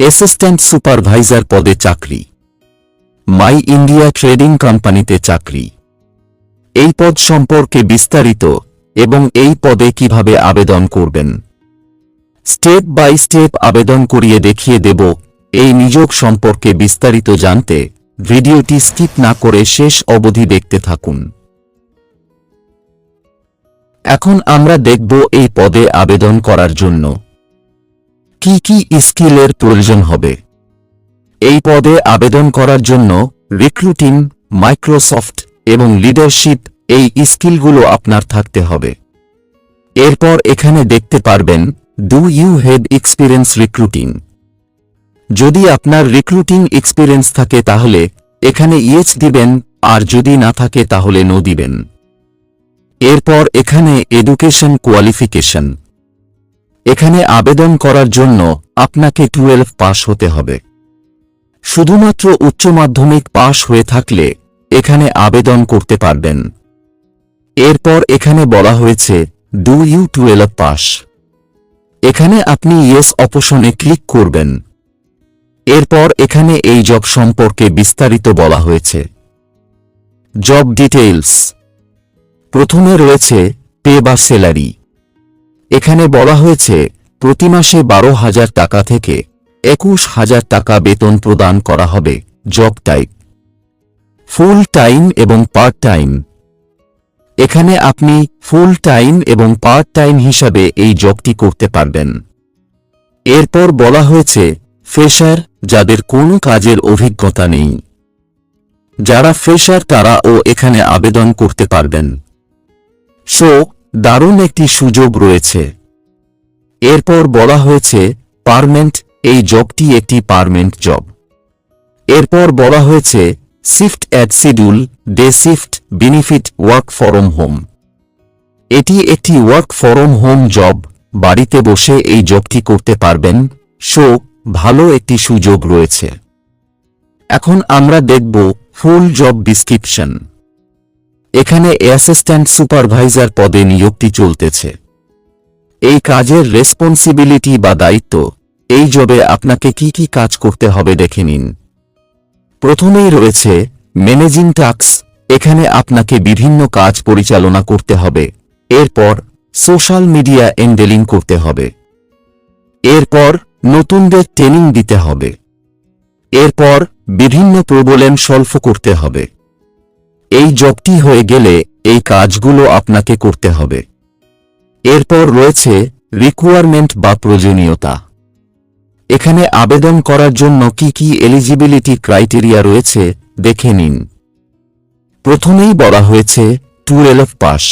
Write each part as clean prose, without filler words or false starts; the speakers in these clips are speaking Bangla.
অ্যাসিস্ট্যান্ট সুপারভাইজার পদে চাকরি, মাই ইন্ডিয়া ট্রেডিং কোম্পানিতে চাকরি। এই পদ সম্পর্কে বিস্তারিত এবং এই পদে কিভাবে আবেদন করবেন স্টেপ বাই স্টেপ আবেদন করিয়ে দেখিয়ে দেব। এই নিয়োগ সম্পর্কে বিস্তারিত জানতে ভিডিওটি স্কিপ না করে শেষ অবধি দেখতে থাকুন। এখন আমরা দেখব এই পদে আবেদন করার জন্য কি কি স্কিলের প্রয়োজন হবে। এই পদে আবেদন করার জন্য রিক্রুটিং, মাইক্রোসফট এবং লিডারশিপ এই স্কিলগুলো আপনার থাকতে হবে। এরপর এখানে দেখতে পারবেন do you have experience recruiting. যদি আপনার রিক্রুটিং এক্সপিরিয়েন্স থাকে তাহলে এখানে ইয়েস দিবেন, আর যদি না থাকে তাহলে নো দিবেন। এরপর এখানে এডুকেশন কোয়ালিফিকেশন। এখানে আবেদন করার জন্য আপনাকে 12 পাস হতে হবে। শুধুমাত্র উচ্চ মাধ্যমিক পাস হয়ে থাকলে এখানে আবেদন করতে পারবেন। এরপর এখানে বলা হয়েছে ডু ইউ 12 পাস। এখানে আপনি ইয়েস অপশনে ক্লিক করবেন। এরপর এখানে এই জব সম্পর্কে বিস্তারিত বলা হয়েছে। Job details. প্রথমে রয়েছে পে বা স্যালারি। এখানে বলা হয়েছে প্রতি মাসে 12,000 টাকা থেকে 21,000 টাকা বেতন প্রদান করা হবে। জব টাইপ ফুল টাইম এবং পার্ট টাইম। এখানে আপনি ফুল টাইম এবং পার্ট টাইম হিসাবে এই জবটি করতে পারবেন। এরপর বলা হয়েছে ফ্রেশার, যাদের কোনো কাজের অভিজ্ঞতা নেই। যারা ফ্রেশার তারাও এখানে আবেদন করতে পারবেন। দারুণ একটি সুযোগ রয়েছে। এরপর বলা হয়েছে পার্মানেন্ট, এই জবটি একটি পার্মানেন্ট জব। এরপর বলা হয়েছে shift at schedule, day shift, benefit, work from home. এটি একটি ওয়ার্ক ফ্রম হোম জব, বাড়িতে বসে এই জবটি করতে পারবেন। ভালো একটি সুযোগ রয়েছে। এখন আমরা দেখব ফুল জব ডিসক্রিপশন। এখানে অ্যাসিস্ট্যান্ট সুপারভাইজার পদে নিয়োগটি চলতেছে। এই কাজের রেসপন্সিবিলিটি বা দায়িত্ব, এই জবে আপনাকে কি কি কাজ করতে হবে দেখে নিন। প্রথমেই রয়েছে ম্যানেজিং টাস্ক। এখানে আপনাকে বিভিন্ন কাজ পরিচালনা করতে হবে। এরপর সোশ্যাল মিডিয়া হ্যান্ডেলিং করতে হবে। এরপর নতুনদের ট্রেনিং দিতে হবে। এরপর বিভিন্ন প্রবলেম সলভ করতে হবে। এই জবটি হয়ে গেলে এই কাজগুলো আপনাকে করতে হবে। এরপর রয়েছে রিকোয়ারমেন্ট বা প্রয়োজনীয়তা। এখানে আবেদন করার জন্য কি কি এলিজিবিলিটি ক্রাইটেরিয়া রয়েছে দেখে নিন। প্রথমেই বলা হয়েছে 12 পাস।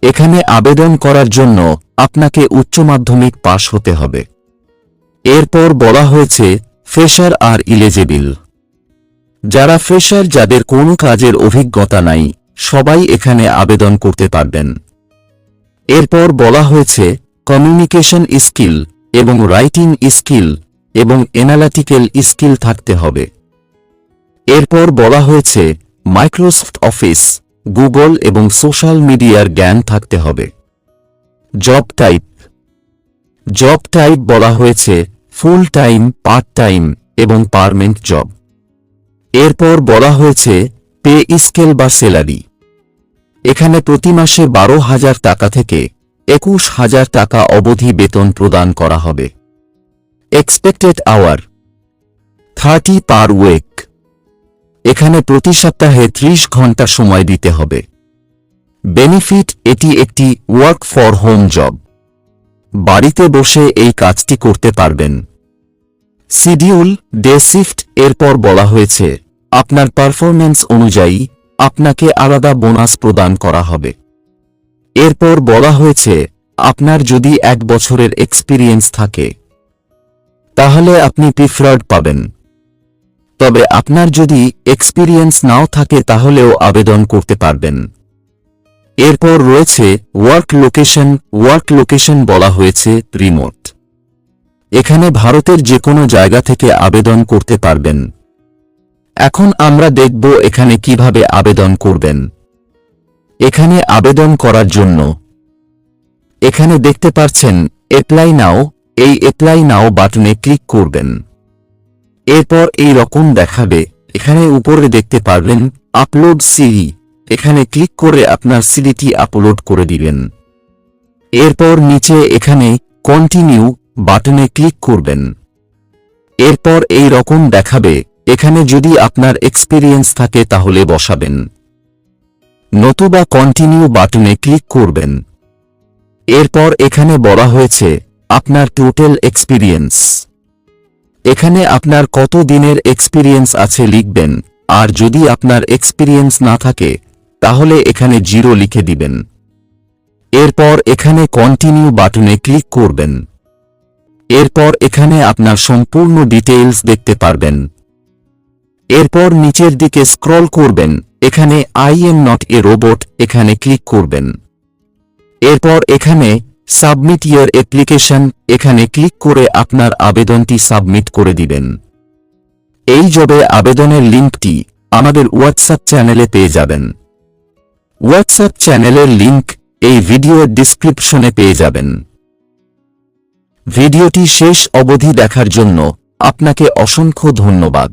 এখানে আবেদন করার জন্য আপনাকে উচ্চ মাধ্যমিক পাস হতে হবে। এরপর বলা হয়েছে ফ্রেশার আর এলিজিবল। যারা ফ্রেশার, যাদের কোনো কাজের অভিজ্ঞতা নাই, সবাই এখানে আবেদন করতে পারবেন। এরপর বলা হয়েছে কমিউনিকেশন স্কিল এবং রাইটিং স্কিল এবং অ্যানালিটিক্যাল স্কিল থাকতে হবে। এরপর বলা হয়েছে মাইক্রোসফট অফিস, গুগল এবং সোশ্যাল মিডিয়ার জ্ঞান থাকতে হবে। Job type. জব টাইপ বলা হয়েছে ফুল টাইম, পার্ট টাইম এবং পার্মানেন্ট জব। এরপর বলা হয়েছে পে স্কেল বা স্যালারি। এখানে প্রতি মাসে 12,000 টাকা থেকে 21,000 টাকা অবধি বেতন প্রদান করা হবে। Expected hour 30 per week. এখানে প্রতি সপ্তাহে 30 ঘন্টা সময় দিতে হবে। বেনিফিট, এটি একটি ওয়ার্ক ফর হোম জব, বাড়িতে বসে এই কাজটি করতে পারবেন। Schedule, day shift. এরপর বলা হয়েছে আপনার পারফরম্যান্স অনুযায়ী আপনাকে আলাদা বোনাস প্রদান করা হবে। এরপর বলা হয়েছে আপনার যদি 1 বছরের এক্সপিরিয়েন্স থাকে তাহলে আপনি প্রিফার্ড পাবেন। তবে আপনার যদি এক্সপিরিয়েন্স নাও থাকে তাহলেও আবেদন করতে পারবেন। এরপর রয়েছে ওয়ার্ক লোকেশন। ওয়ার্ক লোকেশন বলা হয়েছে রিমোট। এখানে ভারতের যে কোনো জায়গা থেকে আবেদন করতে পারবেন। এখন আমরা দেখব এখানে কিভাবে আবেদন করবেন। এখানে আবেদন করার জন্য এখানে দেখতে পাচ্ছেন অ্যাপ্লাই নাও, এই অ্যাপ্লাই নাও বাটনে ক্লিক করবেন। এরপর এই রকম দেখাবে, এখানে উপরে দেখতে পারবেন আপলোড সিভি, এখানে ক্লিক করে আপনার সিভিটি আপলোড করে দিবেন। এরপর নিচে এখানে কন্টিনিউ বাটনে ক্লিক করবেন। এরপর এই রকম দেখাবে, এখানে যদি আপনার এক্সপিরিয়েন্স থাকে তাহলে বসাবেন, নতুবা কন্টিনিউ বাটনে ক্লিক করবেন। এরপর এখানে বলা হয়েছে আপনার টোটাল এক্সপিরিয়েন্স, এখানে আপনার কত দিনের এক্সপিরিয়েন্স আছে লিখবেন, আর যদি আপনার এক্সপিরিয়েন্স না থাকে তাহলে এখানে 0 লিখে দিবেন। এরপর এখানে কন্টিনিউ বাটনে ক্লিক করবেন। এরপর এখানে আপনার সম্পূর্ণ ডিটেইলস দেখতে পারবেন। এরপর নিচের দিকে স্ক্রল করবেন, এখানে I am not a robot এখানে ক্লিক করবেন। এরপর এখানে সাবমিট ইয়োর অ্যাপ্লিকেশন এখানে ক্লিক করে আপনার আবেদনটি সাবমিট করে দিবেন। এই জবে আবেদনের লিঙ্কটি আমাদের হোয়াটসঅ্যাপ চ্যানেলে পেয়ে যাবেন। হোয়াটসঅ্যাপ চ্যানেলের লিঙ্ক এই ভিডিওর ডিসক্রিপশনে পেয়ে যাবেন। ভিডিওটি শেষ অবধি দেখার জন্য আপনাকে অসংখ্য ধন্যবাদ।